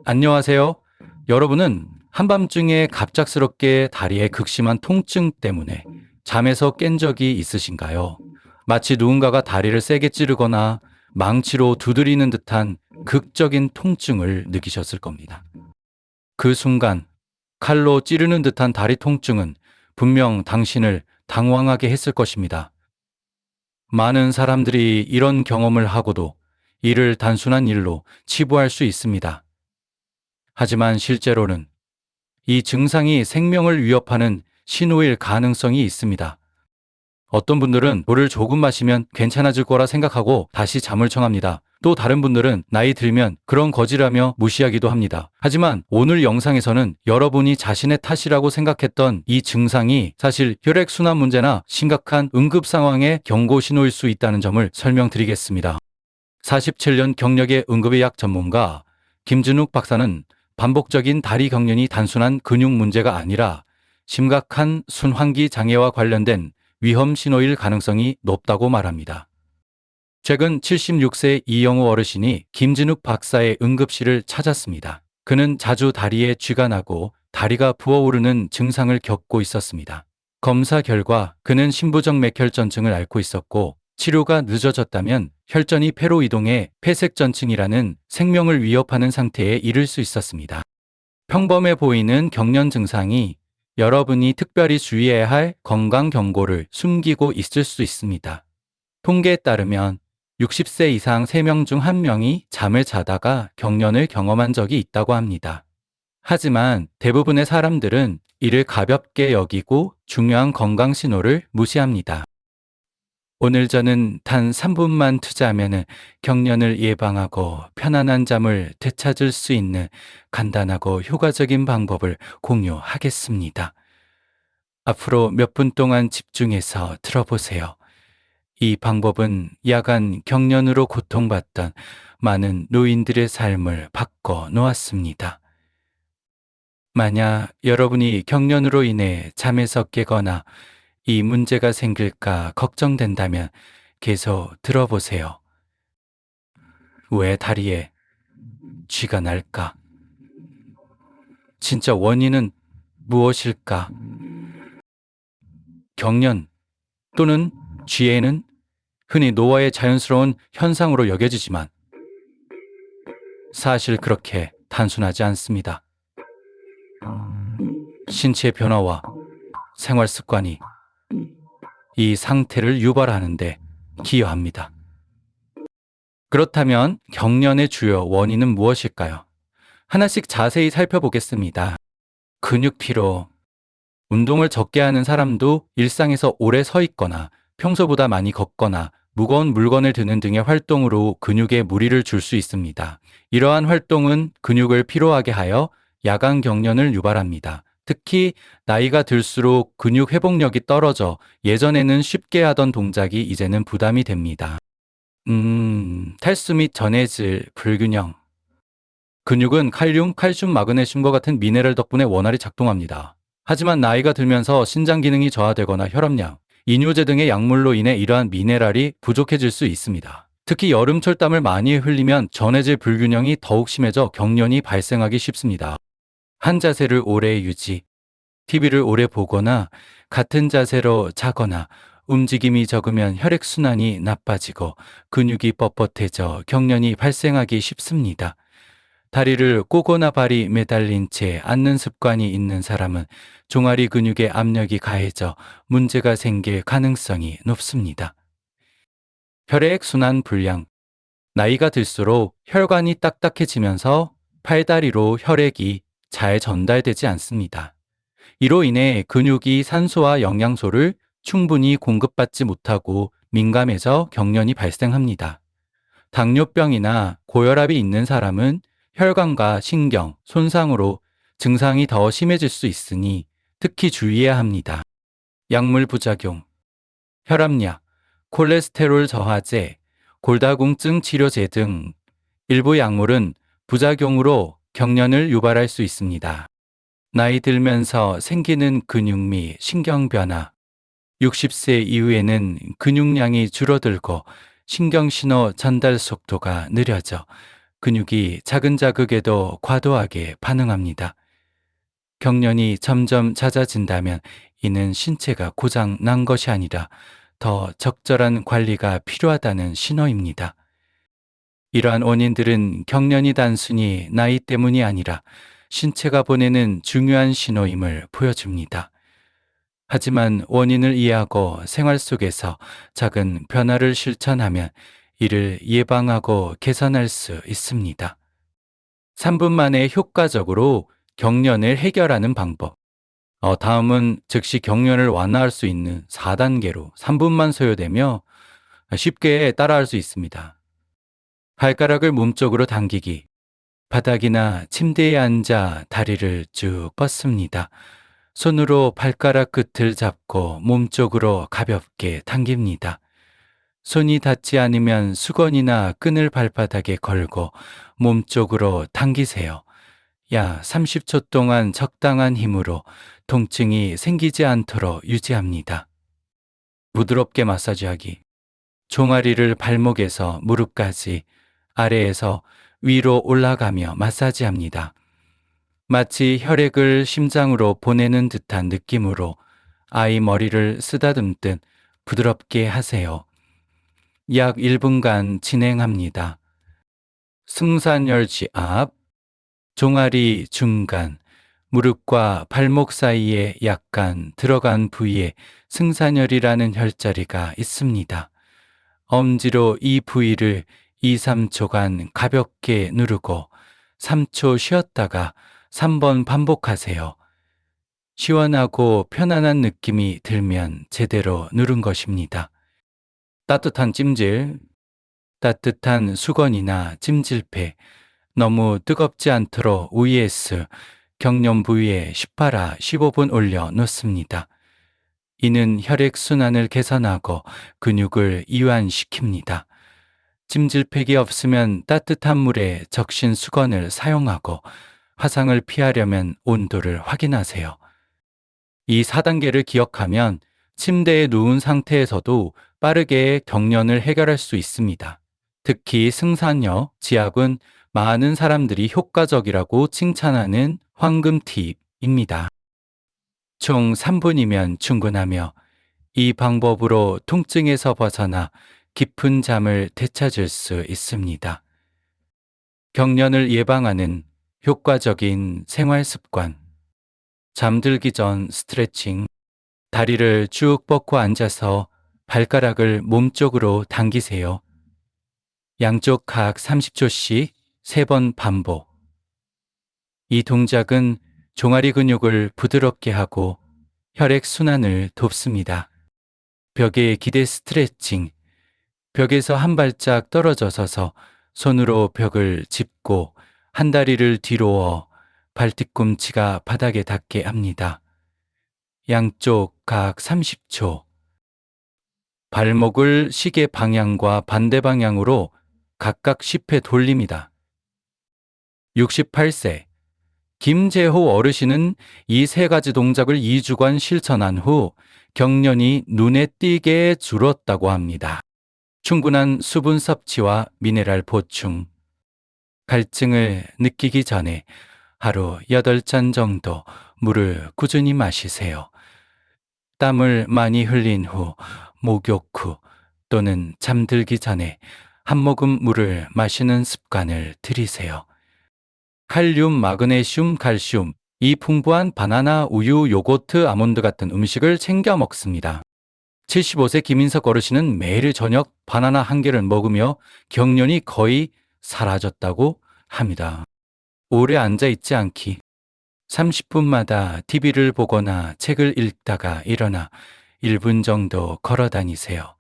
안녕하세요. 여러분은 한밤중에 갑작스럽게 다리에 극심한 통증 때문에 잠에서 깬 적이 있으신가요? 마치 누군가가 다리를 세게 찌르거나 망치로 두드리는 듯한 극적인 통증을 느끼셨을 겁니다. 그 순간 칼로 찌르는 듯한 다리 통증은 분명 당신을 당황하게 했을 것입니다. 많은 사람들이 이런 경험을 하고도 이를 단순한 일로 치부할 수 있습니다. 하지만 실제로는 이 증상이 생명을 위협하는 신호일 가능성이 있습니다. 어떤 분들은 물을 조금 마시면 괜찮아질 거라 생각하고 다시 잠을 청합니다. 또 다른 분들은 나이 들면 그런 거지라며 무시하기도 합니다. 하지만 오늘 영상에서는 여러분이 자신의 탓이라고 생각했던 이 증상이 사실 혈액순환 문제나 심각한 응급 상황의 경고 신호일 수 있다는 점을 설명드리겠습니다. 47년 경력의 응급의학 전문가 김진욱 박사는 반복적인 다리 경련이 단순한 근육 문제가 아니라 심각한 순환기 장애와 관련된 위험 신호일 가능성이 높다고 말합니다. 최근 76세 이영우 어르신이 김진욱 박사의 응급실을 찾았습니다. 그는 자주 다리에 쥐가 나고 다리가 부어오르는 증상을 겪고 있었습니다. 검사 결과 그는 심부정 맥혈전증을 앓고 있었고 치료가 늦어졌다면 혈전이 폐로 이동해 폐색전증이라는 생명을 위협하는 상태에 이를 수 있었습니다. 평범해 보이는 경련 증상이 여러분이 특별히 주의해야 할 건강 경고를 숨기고 있을 수 있습니다. 통계에 따르면 60세 이상 3명 중 1명이 잠을 자다가 경련을 경험한 적이 있다고 합니다. 하지만 대부분의 사람들은 이를 가볍게 여기고 중요한 건강 신호를 무시합니다. 오늘 저는 단 3분만 투자하면 경련을 예방하고 편안한 잠을 되찾을 수 있는 간단하고 효과적인 방법을 공유하겠습니다. 앞으로 몇 분 동안 집중해서 들어보세요. 이 방법은 야간 경련으로 고통받던 많은 노인들의 삶을 바꿔 놓았습니다. 만약 여러분이 경련으로 인해 잠에서 깨거나 이 문제가 생길까 걱정된다면 계속 들어보세요. 왜 다리에 쥐가 날까? 진짜 원인은 무엇일까? 경련 또는 쥐에는 흔히 노화의 자연스러운 현상으로 여겨지지만 사실 그렇게 단순하지 않습니다. 신체 변화와 생활 습관이 이 상태를 유발하는데 기여합니다. 그렇다면 경련의 주요 원인은 무엇일까요? 하나씩 자세히 살펴보겠습니다. 근육 피로. 운동을 적게 하는 사람도 일상에서 오래 서 있거나 평소보다 많이 걷거나 무거운 물건을 드는 등의 활동으로 근육에 무리를 줄 수 있습니다. 이러한 활동은 근육을 피로하게 하여 야간 경련을 유발합니다. 특히 나이가 들수록 근육 회복력이 떨어져 예전에는 쉽게 하던 동작이 이제는 부담이 됩니다. 탈수 및 전해질 불균형. 근육은 칼륨, 칼슘, 마그네슘과 같은 미네랄 덕분에 원활히 작동합니다. 하지만 나이가 들면서 신장 기능이 저하되거나 혈압약, 이뇨제 등의 약물로 인해 이러한 미네랄이 부족해질 수 있습니다. 특히 여름철 땀을 많이 흘리면 전해질 불균형이 더욱 심해져 경련이 발생하기 쉽습니다. 한 자세를 오래 유지, TV를 오래 보거나 같은 자세로 자거나 움직임이 적으면 혈액순환이 나빠지고 근육이 뻣뻣해져 경련이 발생하기 쉽습니다. 다리를 꼬거나 발이 매달린 채 앉는 습관이 있는 사람은 종아리 근육에 압력이 가해져 문제가 생길 가능성이 높습니다. 혈액순환 불량. 나이가 들수록 혈관이 딱딱해지면서 팔다리로 혈액이 잘 전달되지 않습니다. 이로 인해 근육이 산소와 영양소를 충분히 공급받지 못하고 민감해져 경련이 발생합니다. 당뇨병이나 고혈압이 있는 사람은 혈관과 신경, 손상으로 증상이 더 심해질 수 있으니 특히 주의해야 합니다. 약물 부작용. 혈압약, 콜레스테롤 저하제, 골다공증 치료제 등 일부 약물은 부작용으로 경련을 유발할 수 있습니다. 나이 들면서 생기는 근육 및 신경 변화. 60세 이후에는 근육량이 줄어들고 신경신호 전달 속도가 느려져 근육이 작은 자극에도 과도하게 반응합니다. 경련이 점점 잦아진다면 이는 신체가 고장 난 것이 아니라 더 적절한 관리가 필요하다는 신호입니다. 이러한 원인들은 경련이 단순히 나이 때문이 아니라 신체가 보내는 중요한 신호임을 보여줍니다. 하지만 원인을 이해하고 생활 속에서 작은 변화를 실천하면 이를 예방하고 개선할 수 있습니다. 3분 만에 효과적으로 경련을 해결하는 방법. 다음은 즉시 경련을 완화할 수 있는 4단계로 3분만 소요되며 쉽게 따라할 수 있습니다. 발가락을 몸쪽으로 당기기. 바닥이나 침대에 앉아 다리를 쭉 뻗습니다. 손으로 발가락 끝을 잡고 몸쪽으로 가볍게 당깁니다. 손이 닿지 않으면 수건이나 끈을 발바닥에 걸고 몸쪽으로 당기세요. 약 30초 동안 적당한 힘으로 통증이 생기지 않도록 유지합니다. 부드럽게 마사지하기. 종아리를 발목에서 무릎까지 아래에서 위로 올라가며 마사지합니다. 마치 혈액을 심장으로 보내는 듯한 느낌으로 아이 머리를 쓰다듬듯 부드럽게 하세요. 약 1분간 진행합니다. 승산혈지 앞, 종아리 중간, 무릎과 발목 사이에 약간 들어간 부위에 승산혈이라는 혈자리가 있습니다. 엄지로 이 부위를 2, 3초간 가볍게 누르고 3초 쉬었다가 3번 반복하세요. 시원하고 편안한 느낌이 들면 제대로 누른 것입니다. 따뜻한 찜질, 따뜻한 수건이나 찜질팩, 너무 뜨겁지 않도록 VS 경련 부위에 18화 15분 올려 놓습니다. 이는 혈액순환을 개선하고 근육을 이완시킵니다. 찜질팩이 없으면 따뜻한 물에 적신 수건을 사용하고 화상을 피하려면 온도를 확인하세요. 이 4단계를 기억하면 침대에 누운 상태에서도 빠르게 경련을 해결할 수 있습니다. 특히 승산여, 지압은 많은 사람들이 효과적이라고 칭찬하는 황금 팁입니다. 총 3분이면 충분하며 이 방법으로 통증에서 벗어나 깊은 잠을 되찾을 수 있습니다. 경련을 예방하는 효과적인 생활 습관. 잠들기 전 스트레칭. 다리를 쭉 뻗고 앉아서 발가락을 몸쪽으로 당기세요. 양쪽 각 30초씩 3번 반복. 이 동작은 종아리 근육을 부드럽게 하고 혈액 순환을 돕습니다. 벽에 기대 스트레칭. 벽에서 한 발짝 떨어져 서서 손으로 벽을 짚고 한 다리를 뒤로 발뒤꿈치가 바닥에 닿게 합니다. 양쪽 각 30초. 발목을 시계 방향과 반대 방향으로 각각 10회 돌립니다. 68세 김재호 어르신은 이 3가지 동작을 2주간 실천한 후 경련이 눈에 띄게 줄었다고 합니다. 충분한 수분 섭취와 미네랄 보충. 갈증을 느끼기 전에 하루 8잔 정도 물을 꾸준히 마시세요. 땀을 많이 흘린 후, 목욕 후 또는 잠들기 전에 한 모금 물을 마시는 습관을 들이세요. 칼륨, 마그네슘, 칼슘, 이 풍부한 바나나, 우유, 요거트, 아몬드 같은 음식을 챙겨 먹습니다. 75세 김인석 어르신은 매일 저녁 바나나 1개를 먹으며 경련이 거의 사라졌다고 합니다. 오래 앉아 있지 않기. 30분마다 TV를 보거나 책을 읽다가 일어나 1분 정도 걸어 다니세요.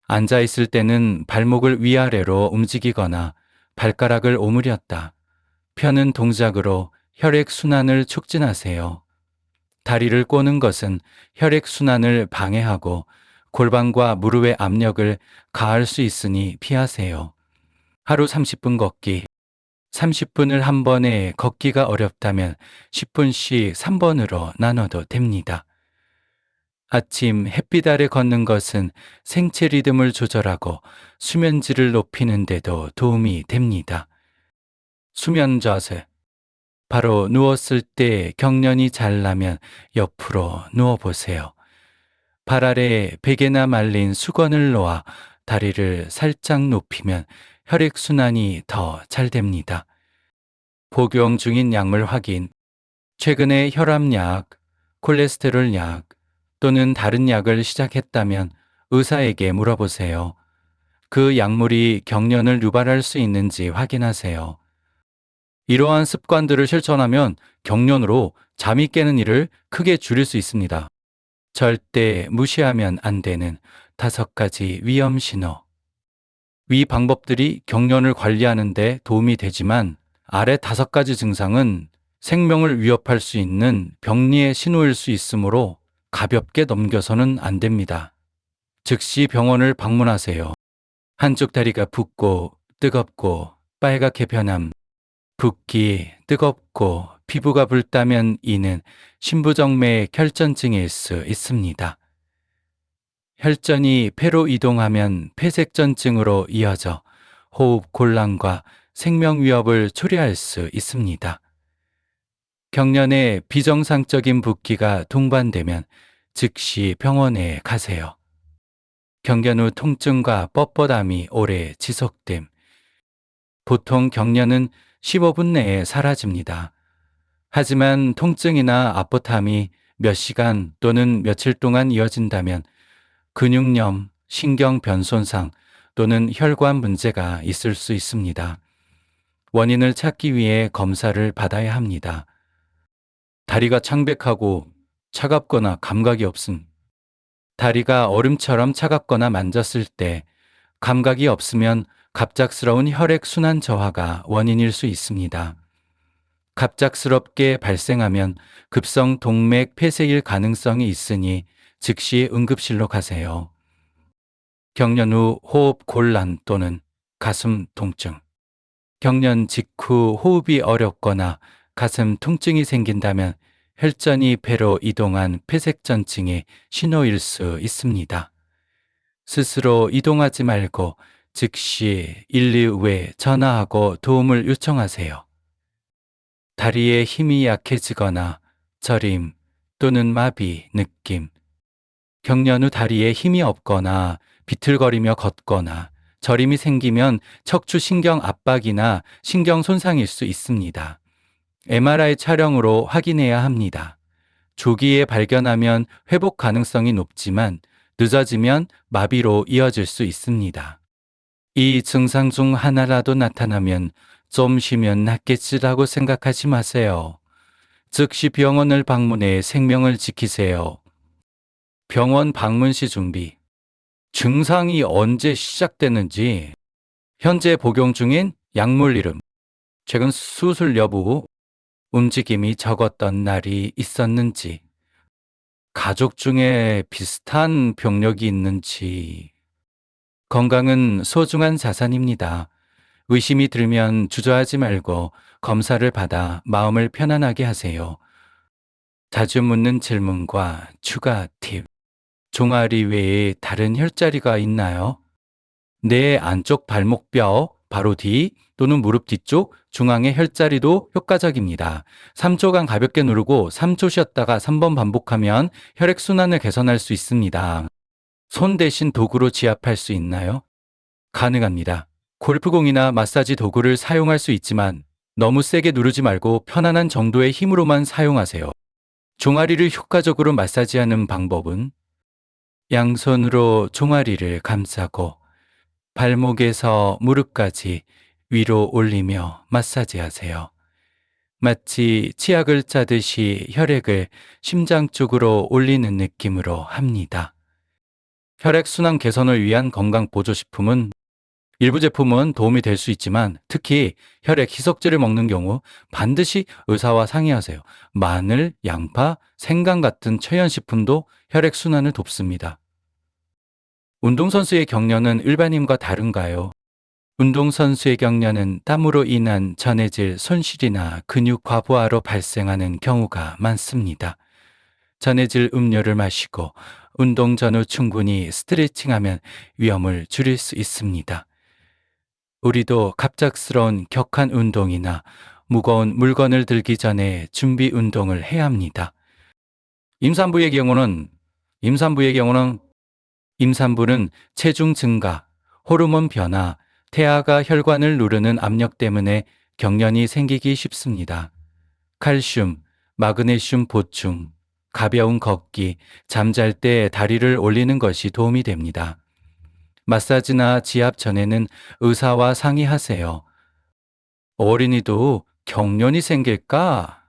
앉아 있을 때는 발목을 위아래로 움직이거나 발가락을 오므렸다 펴는 동작으로 혈액 순환을 촉진하세요. 다리를 꼬는 것은 혈액 순환을 방해하고 골반과 무릎의 압력을 가할 수 있으니 피하세요. 하루 30분 걷기. 30분을 한 번에 걷기가 어렵다면 10분씩 3번으로 나눠도 됩니다. 아침 햇빛 아래 걷는 것은 생체 리듬을 조절하고 수면질을 높이는 데도 도움이 됩니다. 수면 자세. 바로 누웠을 때 경련이 잘 나면 옆으로 누워보세요. 발 아래에 베개나 말린 수건을 놓아 다리를 살짝 높이면 혈액순환이 더 잘 됩니다. 복용 중인 약물 확인. 최근에 혈압약, 콜레스테롤 약 또는 다른 약을 시작했다면 의사에게 물어보세요. 그 약물이 경련을 유발할 수 있는지 확인하세요. 이러한 습관들을 실천하면 경련으로 잠이 깨는 일을 크게 줄일 수 있습니다. 절대 무시하면 안 되는 5가지 위험 신호. 위 방법들이 경련을 관리하는 데 도움이 되지만 아래 5가지 증상은 생명을 위협할 수 있는 병리의 신호일 수 있으므로 가볍게 넘겨서는 안 됩니다. 즉시 병원을 방문하세요. 한쪽 다리가 붓고 뜨겁고 빨갛게 변함, 붓기, 뜨겁고 피부가 붉다면 이는 심부정맥 혈전증일 수 있습니다. 혈전이 폐로 이동하면 폐색전증으로 이어져 호흡 곤란과 생명 위협을 초래할 수 있습니다. 경련에 비정상적인 붓기가 동반되면 즉시 병원에 가세요. 경련 후 통증과 뻣뻣함이 오래 지속됨. 보통 경련은 15분 내에 사라집니다. 하지만 통증이나 아프함이 몇 시간 또는 며칠 동안 이어진다면 근육염, 신경변 손상 또는 혈관 문제가 있을 수 있습니다. 원인을 찾기 위해 검사를 받아야 합니다. 다리가 창백하고 차갑거나 감각이 없음. 다리가 얼음처럼 차갑거나 만졌을 때 감각이 없으면 갑작스러운 혈액순환 저하가 원인일 수 있습니다. 갑작스럽게 발생하면 급성 동맥 폐쇄일 가능성이 있으니 즉시 응급실로 가세요. 경련 후 호흡 곤란 또는 가슴 통증. 경련 직후 호흡이 어렵거나 가슴 통증이 생긴다면 혈전이 폐로 이동한 폐색전증의 신호일 수 있습니다. 스스로 이동하지 말고 즉시 119에 전화하고 도움을 요청하세요. 다리에 힘이 약해지거나 저림 또는 마비, 느낌. 경련 후 다리에 힘이 없거나 비틀거리며 걷거나 저림이 생기면 척추 신경 압박이나 신경 손상일 수 있습니다. MRI 촬영으로 확인해야 합니다. 조기에 발견하면 회복 가능성이 높지만 늦어지면 마비로 이어질 수 있습니다. 이 증상 중 하나라도 나타나면 좀 쉬면 낫겠지라고 생각하지 마세요. 즉시 병원을 방문해 생명을 지키세요. 병원 방문 시 준비. 증상이 언제 시작됐는지, 현재 복용 중인 약물 이름, 최근 수술 여부, 움직임이 적었던 날이 있었는지, 가족 중에 비슷한 병력이 있는지. 건강은 소중한 자산입니다. 의심이 들면 주저하지 말고 검사를 받아 마음을 편안하게 하세요. 자주 묻는 질문과 추가 팁. 종아리 외에 다른 혈자리가 있나요? 내 안쪽 발목뼈 바로 뒤 또는 무릎 뒤쪽 중앙의 혈자리도 효과적입니다. 3초간 가볍게 누르고 3초 쉬었다가 3번 반복하면 혈액순환을 개선할 수 있습니다. 손 대신 도구로 지압할 수 있나요? 가능합니다. 골프공이나 마사지 도구를 사용할 수 있지만 너무 세게 누르지 말고 편안한 정도의 힘으로만 사용하세요. 종아리를 효과적으로 마사지하는 방법은 양손으로 종아리를 감싸고 발목에서 무릎까지 위로 올리며 마사지하세요. 마치 치약을 짜듯이 혈액을 심장 쪽으로 올리는 느낌으로 합니다. 혈액순환 개선을 위한 건강보조식품은 일부 제품은 도움이 될 수 있지만 특히 혈액 희석제를 먹는 경우 반드시 의사와 상의하세요. 마늘, 양파, 생강 같은 천연식품도 혈액순환을 돕습니다. 운동선수의 경련은 일반인과 다른가요? 운동선수의 경련은 땀으로 인한 전해질 손실이나 근육 과부하로 발생하는 경우가 많습니다. 전해질 음료를 마시고 운동 전후 충분히 스트레칭하면 위험을 줄일 수 있습니다. 우리도 갑작스러운 격한 운동이나 무거운 물건을 들기 전에 준비 운동을 해야 합니다. 임산부의 경우는 임산부의 경우는 임산부는 체중 증가, 호르몬 변화, 태아가 혈관을 누르는 압력 때문에 경련이 생기기 쉽습니다. 칼슘, 마그네슘 보충, 가벼운 걷기, 잠잘 때 다리를 올리는 것이 도움이 됩니다. 마사지나 지압 전에는 의사와 상의하세요. 어린이도 경련이 생길까?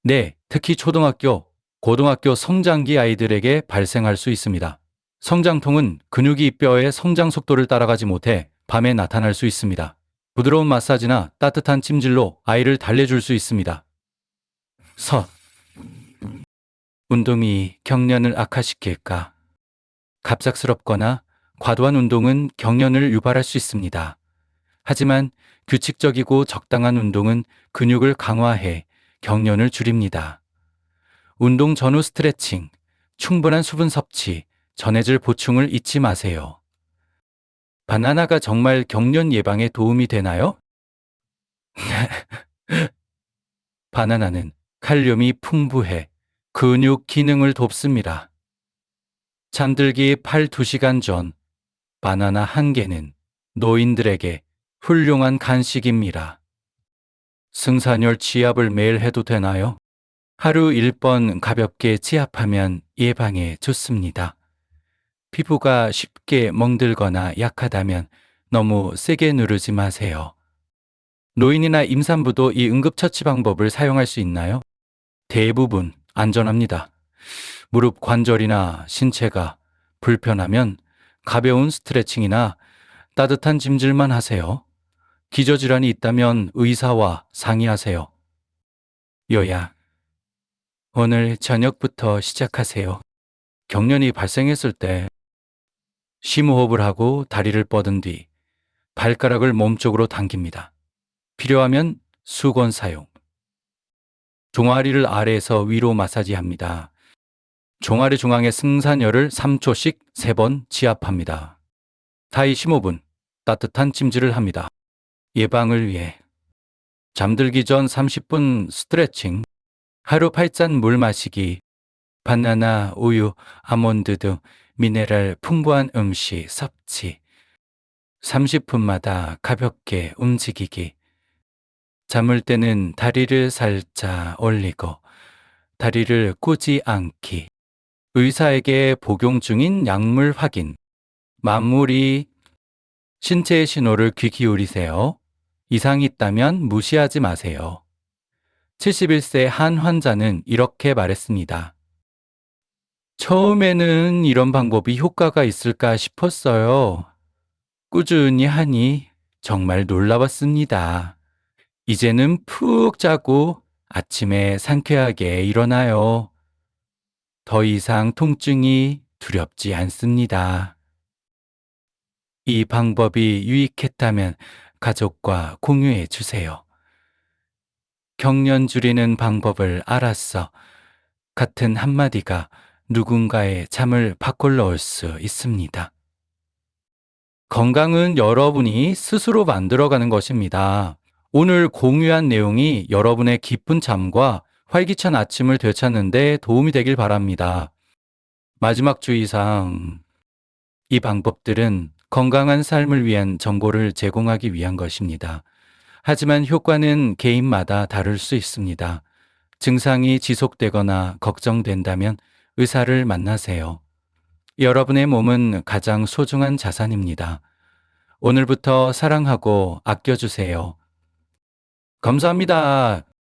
네, 특히 초등학교, 고등학교 성장기 아이들에게 발생할 수 있습니다. 성장통은 근육이 뼈의 성장 속도를 따라가지 못해 밤에 나타날 수 있습니다. 부드러운 마사지나 따뜻한 찜질로 아이를 달래줄 수 있습니다. 서. 운동이 경련을 악화시킬까? 갑작스럽거나 과도한 운동은 경련을 유발할 수 있습니다. 하지만 규칙적이고 적당한 운동은 근육을 강화해 경련을 줄입니다. 운동 전후 스트레칭, 충분한 수분 섭취, 전해질 보충을 잊지 마세요. 바나나가 정말 경련 예방에 도움이 되나요? 바나나는 칼륨이 풍부해 근육 기능을 돕습니다. 잠들기 2시간 전 바나나 한 개는 노인들에게 훌륭한 간식입니다. 승산열 지압을 매일 해도 되나요? 하루 1번 가볍게 지압하면 예방에 좋습니다. 피부가 쉽게 멍들거나 약하다면 너무 세게 누르지 마세요. 노인이나 임산부도 이 응급처치 방법을 사용할 수 있나요? 대부분 안전합니다. 무릎 관절이나 신체가 불편하면 가벼운 스트레칭이나 따뜻한 찜질만 하세요. 기저질환이 있다면 의사와 상의하세요. 요약. 오늘 저녁부터 시작하세요. 경련이 발생했을 때 심호흡을 하고 다리를 뻗은 뒤 발가락을 몸쪽으로 당깁니다. 필요하면 수건 사용. 종아리를 아래에서 위로 마사지합니다. 종아리 중앙의 승산열을 3초씩 3번 지압합니다. 타이 15분 따뜻한 찜질을 합니다. 예방을 위해 잠들기 전 30분 스트레칭, 하루 8잔 물 마시기, 바나나, 우유, 아몬드 등 미네랄 풍부한 음식 섭취, 30분마다 가볍게 움직이기, 잠을 때는 다리를 살짝 올리고 다리를 꼬지 않기, 의사에게 복용 중인 약물 확인, 마무리, 신체의 신호를 귀 기울이세요. 이상이 있다면 무시하지 마세요. 71세 한 환자는 이렇게 말했습니다. 처음에는 이런 방법이 효과가 있을까 싶었어요. 꾸준히 하니 정말 놀라웠습니다. 이제는 푹 자고 아침에 상쾌하게 일어나요. 더 이상 통증이 두렵지 않습니다. 이 방법이 유익했다면 가족과 공유해 주세요. 경련 줄이는 방법을 알았어. 같은 한마디가 누군가의 잠을 바꿔놓을 수 있습니다. 건강은 여러분이 스스로 만들어가는 것입니다. 오늘 공유한 내용이 여러분의 깊은 잠과 활기찬 아침을 되찾는 데 도움이 되길 바랍니다. 마지막 주의사항. 이 방법들은 건강한 삶을 위한 정보를 제공하기 위한 것입니다. 하지만 효과는 개인마다 다를 수 있습니다. 증상이 지속되거나 걱정된다면 의사를 만나세요. 여러분의 몸은 가장 소중한 자산입니다. 오늘부터 사랑하고 아껴주세요. 감사합니다.